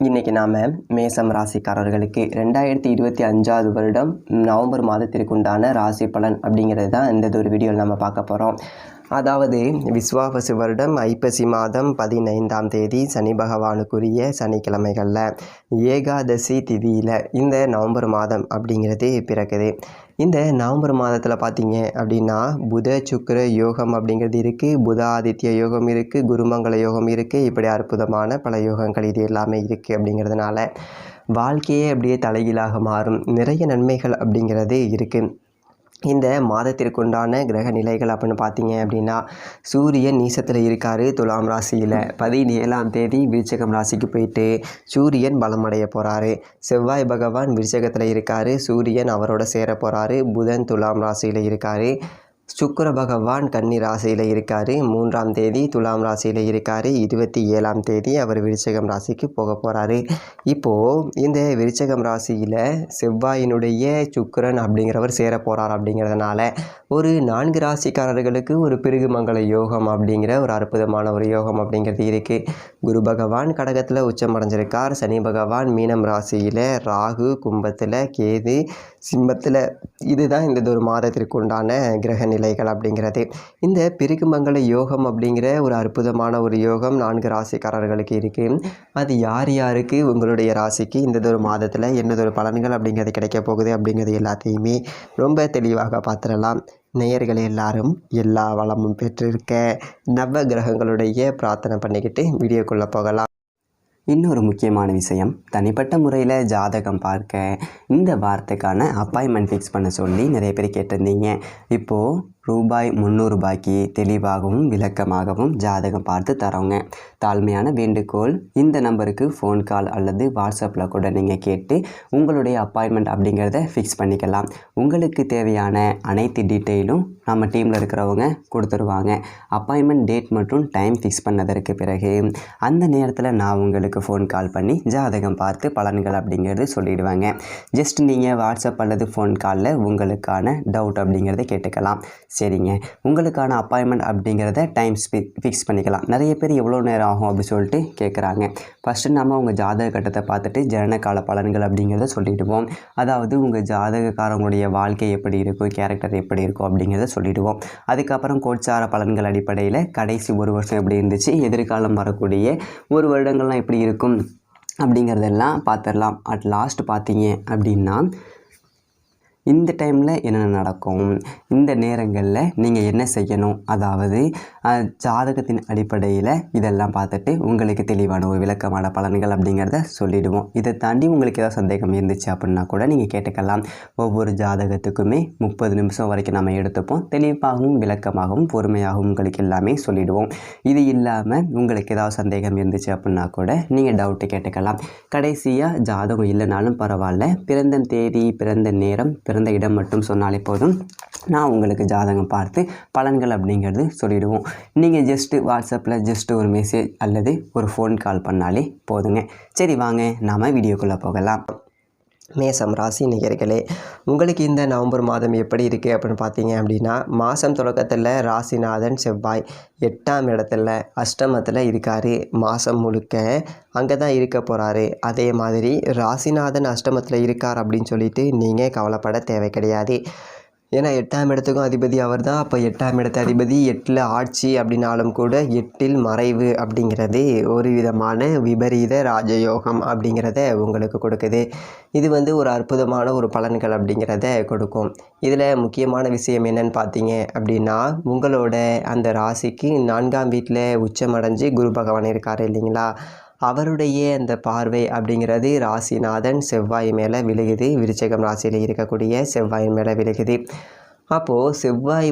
இன்றைக்கி நாம் மேசம் ராசிக்காரர்களுக்கு 2025 வருடம் நவம்பர் மாதத்திற்கு உண்டான ராசி பலன் அப்படிங்கிறது தான் இந்த ஒரு வீடியோவில் நம்ம பார்க்க போகிறோம். அதாவது விஸ்வாவசு வருடம் ஐப்பசி மாதம் 15ஆம் தேதி சனி பகவானுக்குரிய சனிக்கிழமைகளில் ஏகாதசி திதியில் இந்த நவம்பர் மாதம் அப்படிங்கிறது பிறக்குது. இந்த நவம்பர் மாதத்தில் பார்த்தீங்க அப்படின்னா புத சுக்கிர யோகம் அப்படிங்கிறது இருக்குது, புத ஆதித்ய யோகம் இருக்குது, குருமங்கள யோகம் இருக்குது. இப்படி அற்புதமான பல யோகங்கள் இது எல்லாமே இருக்குது. அப்படிங்கிறதுனால வாழ்க்கையே அப்படியே தலைகீழாக மாறும், நிறைய நன்மைகள் அப்படிங்கிறது இருக்குது. இந்த மாதத்திற்குண்டான கிரக நிலைகள் அப்படின்னு பார்த்தீங்க அப்படின்னா சூரியன் நீசத்தில் இருக்கார் துலாம் ராசியில். 17ஆம் தேதி விருச்சகம் ராசிக்கு போயிட்டு சூரியன் பலமடைய போகிறாரு. செவ்வாய் பகவான் விருச்சகத்தில் இருக்கார், சூரியன் அவரோட சேர போகிறாரு. புதன் துலாம் ராசியில் இருக்கார். சுக்கிர பகவான் கன்னி ராசியில் இருக்கார். 3ஆம் தேதி துலாம் ராசியில் இருக்கார். 27ஆம் தேதி அவர் விருச்சகம் ராசிக்கு போக போகிறாரு. இப்போது இந்த விருச்சகம் ராசியில் செவ்வாயினுடைய சுக்கிரன் அப்படிங்கிறவர் சேர போகிறார். அப்படிங்கிறதுனால ஒரு 4 ராசிக்காரர்களுக்கு ஒரு பிருகுமங்கல யோகம் அப்படிங்கிற ஒரு அற்புதமான ஒரு யோகம் அப்படிங்கிறது இருக்குது. குரு பகவான் கடகத்தில் உச்சமடைஞ்சிருக்கார். சனி பகவான் மீனம் ராசியில், ராகு கும்பத்தில், கேது சிம்மத்தில். இதுதான் இந்த ஒரு மாதத்திற்கு உண்டான கிரக நிலைகள் அப்படிங்கிறது. இந்த பிருகுமங்கல யோகம் அப்படிங்கிற ஒரு அற்புதமான ஒரு யோகம் 4 ராசிக்காரர்களுக்கு இருக்குது. அது யார் யாருக்கு உங்களுடைய ராசிக்கு இந்த ஒரு மாதத்தில் என்னதொரு பலன்கள் அப்படிங்கிறது கிடைக்க போகுது அப்படிங்கிறது எல்லாத்தையுமே ரொம்ப தெளிவாக பார்த்துடலாம். நேயர்கள் எல்லாரும் எல்லா வளமும் பெற்றிருக்க நவ கிரகங்களுடைய பிரார்த்தனை பண்ணிக்கிட்டு வீடியோக்குள்ளே போகலாம். இன்னொரு முக்கியமான விஷயம், தனிப்பட்ட முறையில் ஜாதகம் பார்க்க இந்த வாரத்துக்கான அப்பாயின்மெண்ட் ஃபிக்ஸ் பண்ண சொல்லி நிறைய பேர் கேட்டிருந்தீங்க. இப்போது ரூபாய் 300 தெளிவாகவும் விளக்கமாகவும் ஜாதகம் பார்த்து தரோங்க. தாழ்மையான வேண்டுகோள், இந்த நம்பருக்கு ஃபோன் கால் அல்லது வாட்ஸ்அப்பில் கூட நீங்கள் கேட்டு உங்களுடைய அப்பாயின்மெண்ட் அப்படிங்கிறத ஃபிக்ஸ் பண்ணிக்கலாம். உங்களுக்கு தேவையான அனைத்து டீட்டெயிலும் நம்ம டீமில் இருக்கிறவங்க கொடுத்துருவாங்க. அப்பாயின்மெண்ட் டேட் மற்றும் டைம் ஃபிக்ஸ் பண்ணதற்கு பிறகு அந்த நேரத்தில் நான் உங்களுக்கு ஃபோன் கால் பண்ணி ஜாதகம் பார்த்து பலன்கள் அப்படிங்கிறது சொல்லிவிடுவாங்க. ஜஸ்ட் நீங்கள் வாட்ஸ்அப் அல்லது ஃபோன் காலில் உங்களுக்கான டவுட் அப்படிங்கிறத கேட்டுக்கலாம். சரிங்க, உங்களுக்கான அப்பாயின்மெண்ட் அப்படிங்கிறத டைம் ஃபிக்ஸ் பண்ணிக்கலாம். நிறைய பேர் எவ்வளோ நேரம் ஆகும் அப்படி சொல்லிட்டு கேட்குறாங்க. ஃபஸ்ட்டு நம்ம உங்கள் ஜாதக கட்டத்தை பார்த்துட்டு ஜனனகால பலன்கள் அப்படிங்கிறத சொல்லிவிடுவோம். அதாவது உங்கள் ஜாதகக்காரங்களுடைய வாழ்க்கை எப்படி இருக்கும், கேரக்டர் எப்படி இருக்கும் அப்படிங்கிறத சொல்லிவிடுவோம். அதுக்கப்புறம் கோட்சார பலன்கள் அடிப்படையில் கடைசி ஒரு வருஷம் எப்படி இருந்துச்சு, எதிர்காலம் வரக்கூடிய ஒரு வருடங்கள்லாம் எப்படி இருக்கும் அப்படிங்கிறதெல்லாம் பார்த்துடலாம். அட் லாஸ்ட் பார்த்தீங்க அப்படின்னா இந்த டைமில் என்னென்ன நடக்கும், இந்த நேரங்களில் நீங்கள் என்ன செய்யணும், அதாவது ஜாதகத்தின் அடிப்படையில் இதெல்லாம் பார்த்துட்டு உங்களுக்கு தெளிவான ஒரு விளக்கமான பலன்கள் அப்படிங்கிறத சொல்லிவிடுவோம். இதை தாண்டி உங்களுக்கு ஏதாவது சந்தேகம் இருந்துச்சு அப்படின்னா கூட நீங்கள் கேட்டுக்கலாம். ஒவ்வொரு ஜாதகத்துக்குமே 30 நிமிஷம் வரைக்கும் நம்ம எடுத்துப்போம். தெளிவாகவும் விளக்கமாகவும் பொறுமையாகவும் உங்களுக்கு எல்லாமே சொல்லிவிடுவோம். இது இல்லாமல் உங்களுக்கு ஏதாவது சந்தேகம் இருந்துச்சு அப்படின்னா கூட நீங்கள் டவுட்டு கேட்டுக்கலாம். கடைசியாக ஜாதகம் இல்லைனாலும் பரவாயில்ல, பிறந்த தேதி, பிறந்த நேரம், பிறந்த இடம் மட்டும் சொன்னாலே போதும், நான் உங்களுக்கு ஜாதகம் பார்த்து பலன்கள் அப்படிங்கிறது சொல்லிவிடுவோம். நீங்கள் ஜஸ்ட்டு வாட்ஸ்அப்பில் ஜஸ்ட்டு ஒரு மெசேஜ் அல்லது ஒரு ஃபோன் கால் பண்ணாலே போதுங்க. சரி, வாங்க நாம் வீடியோக்குள்ளே போகலாம். மேசம் ராசி நேயர்களே, உங்களுக்கு இந்த நவம்பர் மாதம் எப்படி இருக்குது அப்படின்னு பார்த்தீங்க அப்படின்னா மாதம் தொடக்கத்தில் ராசிநாதன் செவ்வாய் 8ஆம் இடத்துல அஷ்டமத்தில் இருக்கார். மாதம் முழுக்க அங்கே தான் இருக்க போகிறாரு. அதே மாதிரி ராசிநாதன் அஷ்டமத்தில் இருக்கார் அப்படின்னு சொல்லிட்டு நீங்கள் கவலைப்பட தேவை கிடையாது. ஏன்னா 8ஆம் இடத்துக்கும் அதிபதி அவர் தான். அப்போ 8ஆம் இடத்து அதிபதி 8ல் ஆட்சி அப்படின்னாலும் கூட 8ல் மறைவு அப்படிங்கிறது ஒரு விதமான விபரீத ராஜயோகம் அப்படிங்கிறத உங்களுக்கு கொடுக்குது. இது ஒரு அற்புதமான ஒரு பலன்கள் அப்படிங்கிறத கொடுக்கும். இதில் முக்கியமான விஷயம் என்னன்னு பார்த்தீங்க அப்படின்னா உங்களோட அந்த ராசிக்கு 4ஆம் வீட்டில் உச்சமடைஞ்சு குரு பகவான் இருக்கார் இல்லைங்களா, அவருடைய அந்த பார்வை அப்படிங்கிறது ராசிநாதன் செவ்வாய் மேலே விழுகுது. விருச்சகம் ராசியில் இருக்கக்கூடிய செவ்வாய் மேலே விழுகுது. அப்போது செவ்வாய்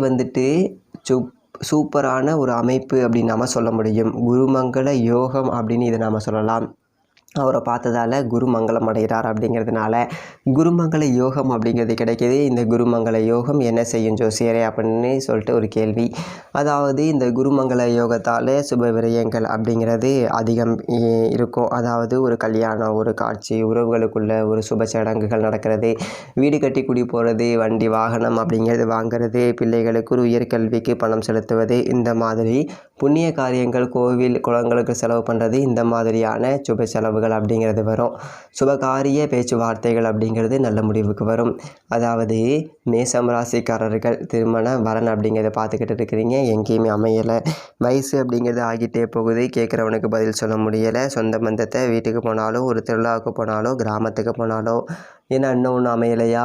சூப்பரான ஒரு அமைப்பு அப்படின்னு நாம் சொல்ல முடியும். குருமங்கள யோகம் அப்படின்னு இதை நாம் சொல்லலாம். அவரை பார்த்ததால் குருமங்கலம் அடைகிறார். அப்படிங்கிறதுனால குருமங்கள யோகம் அப்படிங்கிறது கிடைக்கிது. இந்த குருமங்கள யோகம் என்ன செய்யும் ஜோசியரே அப்படின்னு சொல்லிட்டு ஒரு கேள்வி. அதாவது இந்த குருமங்கள யோகத்தால் சுப விரயங்கள் அப்படிங்கிறது அதிகம் இருக்கும். அதாவது ஒரு கல்யாணம், ஒரு காட்சி, உறவுகளுக்குள்ள ஒரு சுப சடங்குகள் நடக்கிறது, வீடு கட்டி குடி போகிறது, வண்டி வாகனம் அப்படிங்கிறது வாங்கிறது, பிள்ளைகளுக்கு ஒரு உயர்கல்விக்கு பணம் செலுத்துவது, இந்த மாதிரி புண்ணிய காரியங்கள், கோவில் குளங்களுக்கு செலவு பண்ணுறது, இந்த மாதிரியான சுப செலவுகள் அப்படிங்கிறது வரும். சுபகாரிய பேச்சுவார்த்தைகள் அப்படிங்கிறது நல்ல முடிவுக்கு வரும். அதாவது மேசம் ராசிக்காரர்கள் திருமண வரன் அப்படிங்கிறத பார்த்துக்கிட்டு இருக்கிறீங்க, எங்கேயுமே அமையலை. வயசு அப்படிங்கிறது ஆகிட்டே போகுது, கேட்குறவனுக்கு பதில் சொல்ல முடியலை. சொந்த பந்தத்தை வீட்டுக்கு போனாலோ, ஒரு திருவிழாவுக்கு போனாலோ, கிராமத்துக்கு போனாலோ, ஏன்னா இன்னும் ஒன்றும் அமையலையா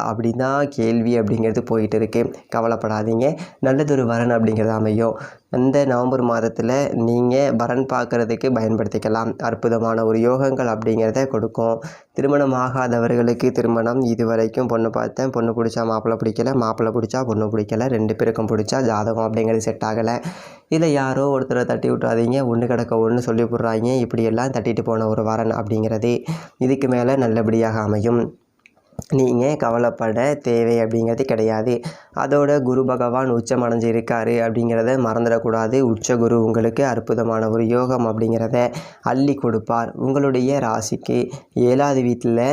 அப்படின்னு தான் கேள்வி அப்படிங்கிறது போயிட்டு இருக்கு. கவலைப்படாதீங்க, நல்லதொரு வரன் அப்படிங்கிறது அமையும். அந்த நவம்பர் மாதத்தில் நீங்கள் வரன் பார்க்குறதுக்கு பயன்படுத்திக்கலாம். அற்புதமான ஒரு யோகங்கள் அப்படிங்கிறத கொடுக்கும். திருமணம் ஆகாதவர்களுக்கு திருமணம், இது வரைக்கும் பொண்ணு பார்த்தேன், பொண்ணு பிடிச்சா மாப்பிள்ளை பிடிக்கல, மாப்பிள்ளை பிடிச்சா பொண்ணு பிடிக்கல, 2 பேருக்கும் பிடிச்சா ஜாதகம் அப்படிங்கிறது செட் ஆகலை. இதில் யாரோ ஒருத்தரை தட்டி விட்றாதீங்க, ஒன்று கிடக்க ஒன்று சொல்லி விட்றாங்க. இப்படியெல்லாம் தட்டிட்டு போன ஒரு வரன் அப்படிங்கிறது இதுக்கு மேலே நல்லபடியாக அமையும். நீங்கள் கவலைப்பட தேவை அப்படிங்கிறது கிடையாது. அதோட குரு பகவான் உச்சம் அடைஞ்சு இருக்கார் அப்படிங்கிறத மறந்துடக்கூடாது. உச்ச குரு உங்களுக்கு அற்புதமான ஒரு யோகம் அப்படிங்கிறத அள்ளி கொடுப்பார். உங்களுடைய ராசிக்கு 7வது வீட்டில்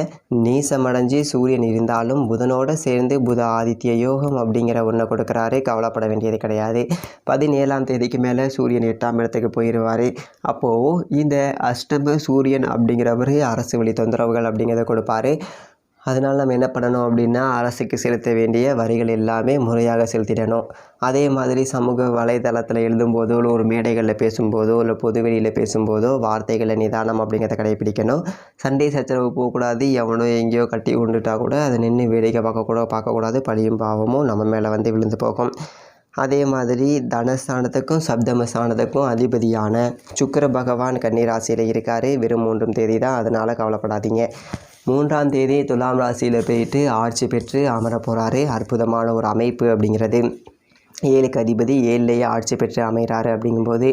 நீசமடைஞ்சு சூரியன் இருந்தாலும் புதனோடு சேர்ந்து புத ஆதித்ய யோகம் அப்படிங்கிற ஒன்றை கொடுக்குறாரு. கவலைப்பட வேண்டியது கிடையாது. 17ஆம் தேதிக்கு மேலே சூரியன் 8ஆம் இடத்துக்கு போயிடுவார். அப்போது இந்த அஷ்டம சூரியன் அப்படிங்கிறவர் அரசு வழி தொந்தரவுகள் அப்படிங்கிறத கொடுப்பார். அதனால் நம்ம என்ன பண்ணணும் அப்படின்னா, அரசுக்கு செலுத்த வேண்டிய வரிகள் எல்லாமே முறையாக செலுத்திடணும். அதே மாதிரி சமூக வலைதளத்தில் எழுதும்போதோ, இல்லை ஒரு மேடைகளில் பேசும்போதோ, இல்லை பொதுவெளியில் பேசும்போதோ வார்த்தைகளை நிதானம் அப்படிங்கிறத கடைப்பிடிக்கணும். சண்டை சச்சரவு போகக்கூடாது. எவனோ எங்கேயோ கட்டி கொண்டுட்டா கூட அதை நின்று வேடிக்கை பார்க்கக்கூடாது. பழியும் பாவமும் நம்ம மேலே வந்து விழுந்து போகும். அதே மாதிரி தனஸ்தானத்துக்கும் சப்தமஸ்தானத்துக்கும் அதிபதியான சுக்கிர பகவான் கன்னிராசியில் இருக்கார். வெறும் 3ஆம் தேதி தான், அதனால் கவலைப்படாதீங்க. 3ஆம் தேதி துலாம் ராசியில் போயிட்டு ஆட்சி பெற்று அமர போகிறாரு. அற்புதமான ஒரு அமைப்பு அப்படிங்கிறது. 7க்கு அதிபதி 7லேயே ஆட்சி பெற்று அமைகிறாரு. அப்படிங்கும்போது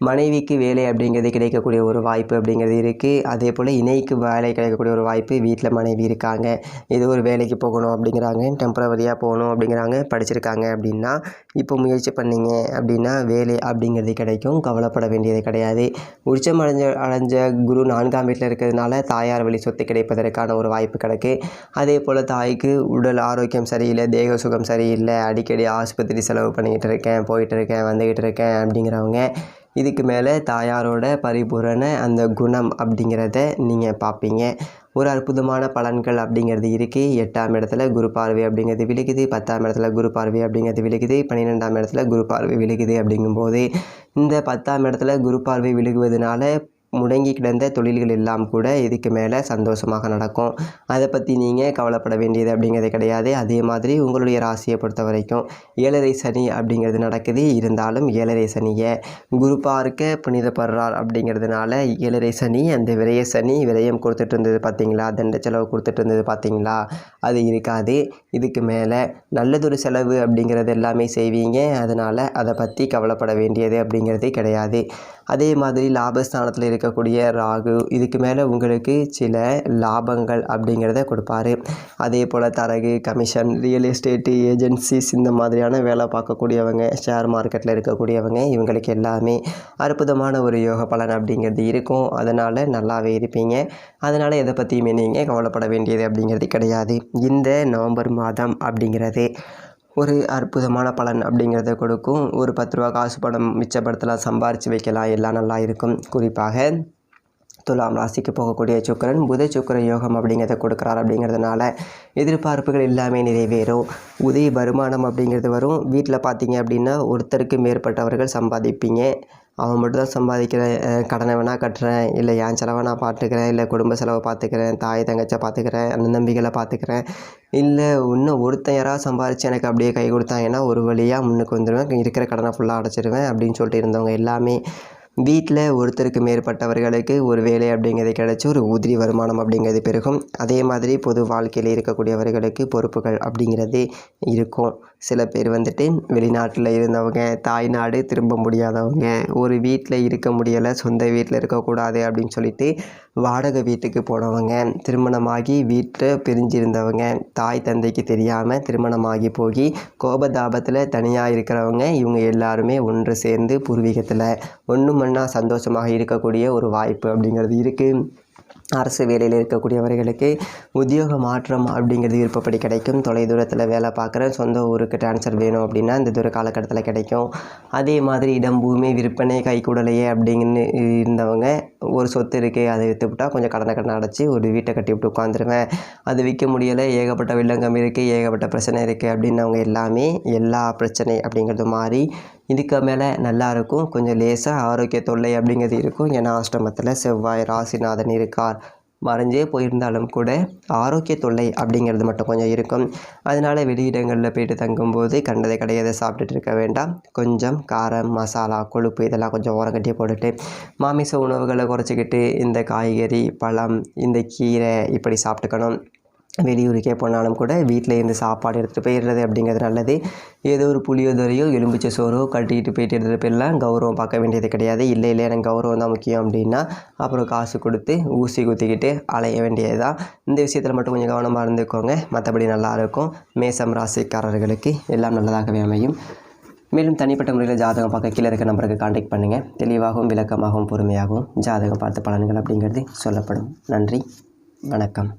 மனைவிக்கு வேலை அப்படிங்கிறது கிடைக்கக்கூடிய ஒரு வாய்ப்பு அப்படிங்கிறது இருக்குது. அதே போல் இணைக்கு வேலை கிடைக்கக்கூடிய ஒரு வாய்ப்பு. வீட்டில் மனைவி இருக்காங்க, ஏதோ ஒரு வேலைக்கு போகணும் அப்படிங்கிறாங்க, டெம்பரவரியாக போகணும் அப்படிங்கிறாங்க, படிச்சிருக்காங்க அப்படின்னா இப்போ முயற்சி பண்ணிங்க அப்படின்னா வேலை அப்படிங்கிறது கிடைக்கும். கவலைப்பட வேண்டியது கிடையாது. உச்சம் அடைஞ்ச குரு 4ஆம் வீட்டில் இருக்கிறதுனால தாயார் வழி சொத்து கிடைப்பதற்கான ஒரு வாய்ப்பு கிடக்கு. அதே போல் தாய்க்கு உடல் ஆரோக்கியம் சரியில்லை, தேக சுகம் சரியில்லை, அடிக்கடி ஆஸ்பத்திரி செலவு பண்ணிக்கிட்டு இருக்கேன், போயிட்டு இருக்கேன், வந்துக்கிட்டு இருக்கேன் அப்படிங்கிறவங்க இதுக்கு மேலே தாயாரோட பரிபூரண அந்த குணம் அப்படிங்கிறத நீங்கள் பார்ப்பீங்க. ஒரு அற்புதமான பலன்கள் அப்படிங்கிறது இருக்குது. 8ஆம் இடத்துல குரு பார்வை அப்படிங்கிறது விலகுது, 10ஆம் இடத்துல குரு பார்வை அப்படிங்கிறது விலகுது, 12ஆம் இடத்துல குரு பார்வை விலகுது. அப்படிங்கும்போது இந்த 10ஆம் இடத்துல குரு பார்வை விலகுவதனால முடங்கி கிடந்த தொழில்கள் எல்லாம் கூட இதுக்கு மேலே சந்தோஷமாக நடக்கும். அதை பற்றி நீங்கள் கவலைப்பட வேண்டியது அப்படிங்கிறது கிடையாது. அதே மாதிரி உங்களுடைய ராசியை பொறுத்த வரைக்கும் 7ரை சனி அப்படிங்கிறது நடக்குது. இருந்தாலும் 7ரை சனியை குரு பார்க்க புனிதப்படுறார் அப்படிங்கிறதுனால 7ரை சனி, அந்த விரய சனி, விரயம் கொடுத்துட்டு இருந்தது பார்த்தீங்களா, தண்ட செலவு கொடுத்துட்டு இருந்தது பார்த்தீங்களா, அது இருக்காது. இதுக்கு மேலே நல்லதொரு செலவு அப்படிங்கிறது எல்லாமே செய்வீங்க. அதனால் அதை பற்றி கவலைப்பட வேண்டியது அப்படிங்கிறது கிடையாது. அதே மாதிரி லாபஸ்தானத்தில் இருக்கக்கூடிய ராகு இதுக்கு மேலே உங்களுக்கு சில லாபங்கள் அப்படிங்கிறத கொடுப்பாரு. அதே போல் தரகு, கமிஷன், ரியல் எஸ்டேட்டு, ஏஜென்சிஸ், இந்த மாதிரியான வேலை பார்க்கக்கூடியவங்க, ஷேர் மார்க்கெட்டில் இருக்கக்கூடியவங்க, இவங்களுக்கு எல்லாமே அற்புதமான ஒரு யோக பலன் அப்படிங்கிறது இருக்கும். அதனால் நல்லாவே இருப்பீங்க. அதனால் எதை பற்றியுமே நீங்கள் கவலைப்பட வேண்டியது அப்படிங்கிறது கிடையாது. இந்த நவம்பர் மாதம் அப்படிங்கிறது ஒரு அற்புதமான பலன் அப்படிங்கிறத கொடுக்கும். ஒரு 10 ரூபா காசு பணம் மிச்சப்படுத்தலாம், சம்பாரித்து வைக்கலாம், எல்லாம் நல்லா இருக்கும். குறிப்பாக துலாம் ராசிக்கு போகக்கூடிய சுக்கிரன் புத சுக்கிர யோகம் அப்படிங்கிறத கொடுக்குறார். அப்படிங்கிறதுனால எதிர்பார்ப்புகள் எல்லாமே நிறைவேறும். உதவி வருமானம் அப்படிங்கிறது வரும். வீட்டில் பார்த்தீங்க அப்படின்னா ஒருத்தருக்கு மேற்பட்டவர்கள் சம்பாதிப்பீங்க. அவன் மட்டும் தான் சம்பாதிக்கிறேன், கடனை வேணால் கட்டுறேன், இல்லை என் செலவை நான் பார்த்துக்கிறேன், இல்லை குடும்ப செலவை பார்த்துக்கிறேன், தாய் தங்கச்சியை பார்த்துக்கிறேன், அண்ணன் தம்பிகளை பார்த்துக்கிறேன், இல்லை இன்னும் ஒருத்தன் யாராவது சம்பாரித்து எனக்கு அப்படியே கை கொடுத்தாங்கன்னா ஒரு வழியாக முன்னுக்கு வந்துடுவேன், இருக்கிற கடனை ஃபுல்லாக அடைச்சிடுவேன் அப்படின்னு சொல்லிட்டு இருந்தவங்க எல்லாமே வீட்டில் ஒருத்தருக்கு மேற்பட்டவர்களுக்கு ஒரு வேலை அப்படிங்கிறது கிடச்சி ஒரு உதிரி வருமானம் அப்படிங்கிறது பெருகும். அதே மாதிரி பொது வாழ்க்கையில் இருக்கக்கூடியவர்களுக்கு பொறுப்புகள் அப்படிங்கிறது இருக்கும். சில பேர் வந்துட்டு வெளிநாட்டில் இருந்தவங்க, தாய்நாடு திரும்ப முடியாதவங்க, ஒரு வீட்டில் இருக்க முடியலை, சொந்த வீட்டில் இருக்கக்கூடாது அப்படின்னு சொல்லிட்டு வாடகை வீட்டுக்கு போனவங்க, திருமணமாகி வீட்டில் பிரிஞ்சிருந்தவங்க, தாய் தந்தைக்கு தெரியாமல் திருமணமாகி போய் கோபதாபத்தில் தனியாக இருக்கிறவங்க, இவங்க எல்லாருமே ஒன்று சேர்ந்து பூர்வீகத்தில் ஒன்று மண்ணா சந்தோஷமாக இருக்கக்கூடிய ஒரு வாய்ப்பு அப்படிங்கிறது இருக்குது. அரசு வேலையில் இருக்கக்கூடியவர்களுக்கு உத்தியோக மாற்றம் அப்படிங்கிறது விருப்பப்படி கிடைக்கும். தொலைதூரத்தில் வேலை பார்க்குறேன், சொந்த ஊருக்கு ட்ரான்ஸ்ஃபர் வேணும் அப்படின்னா இந்த தூர காலகட்டத்தில் கிடைக்கும். அதே மாதிரி இடம் பூமி விற்பனை கைக்கூடலையே அப்படிங்கன்னு இருந்தவங்க, ஒரு சொத்து இருக்குது அதை விற்றுவிட்டா கொஞ்சம் கடனை அடைச்சி ஒரு வீட்டை கட்டி விட்டு உட்காந்துருவேன், அது விற்க முடியலை, ஏகப்பட்ட வில்லங்கம் இருக்குது, ஏகப்பட்ட பிரச்சனை இருக்குது அப்படின்னவங்க எல்லாமே எல்லா பிரச்சனை அப்படிங்கிறது மாறி இதுக்கு மேலே நல்லாயிருக்கும். கொஞ்சம் லேசாக ஆரோக்கிய தொல்லை அப்படிங்கிறது இருக்கும். ஏன்னா அஷ்டமத்தில் செவ்வாய் ராசிநாதன் இருக்கார். மறைஞ்சே போயிருந்தாலும் கூட ஆரோக்கிய தொல்லை அப்படிங்கிறது மட்டும் கொஞ்சம் இருக்கும். அதனால் வெளியிடங்களில் போய்ட்டு தங்கும்போது கண்டதை கிடையாத சாப்பிட்டுட்டு இருக்க வேண்டாம். கொஞ்சம் காரம் மசாலா கொழுப்பு இதெல்லாம் கொஞ்சம் ஓரங்கட்டி போட்டுட்டு மாமிச உணவுகளை குறைச்சிக்கிட்டு இந்த காய்கறி பழம் இந்த கீரை இப்படி சாப்பிட்டுக்கணும். வெளியூருக்கே போனாலும் கூட வீட்டில் இருந்து சாப்பாடு எடுத்துகிட்டு போயிடுறது அப்படிங்கிறது நல்லது. ஏதோ ஒரு புளியோதரையோ எலும்பிச்சை சோறோ கட்டிக்கிட்டு போயிட்டு எடுத்துகிட்டு போயிடலாம். கௌரவம் பார்க்க வேண்டியது கிடையாது. இல்லை எனக்கு கௌரவம் தான் முக்கியம் அப்படின்னா அப்புறம் காசு கொடுத்து ஊசி குத்திக்கிட்டு அலைய வேண்டியது தான். இந்த விஷயத்தில் மட்டும் கொஞ்சம் கவனமாக இருந்துக்கோங்க. மற்றபடி நல்லாயிருக்கும். மேசம் ராசிக்காரர்களுக்கு எல்லாம் நல்லதாகவே அமையும். மேலும் தனிப்பட்ட முறையில் ஜாதகம் பார்க்க கீழே இருக்க நம்பருக்கு கான்டாக்ட் பண்ணுங்கள். தெளிவாகவும் விளக்கமாகவும் பொறுமையாகவும் ஜாதகம் பார்த்த பலன்கள் அப்படிங்கிறது சொல்லப்படும். நன்றி, வணக்கம்.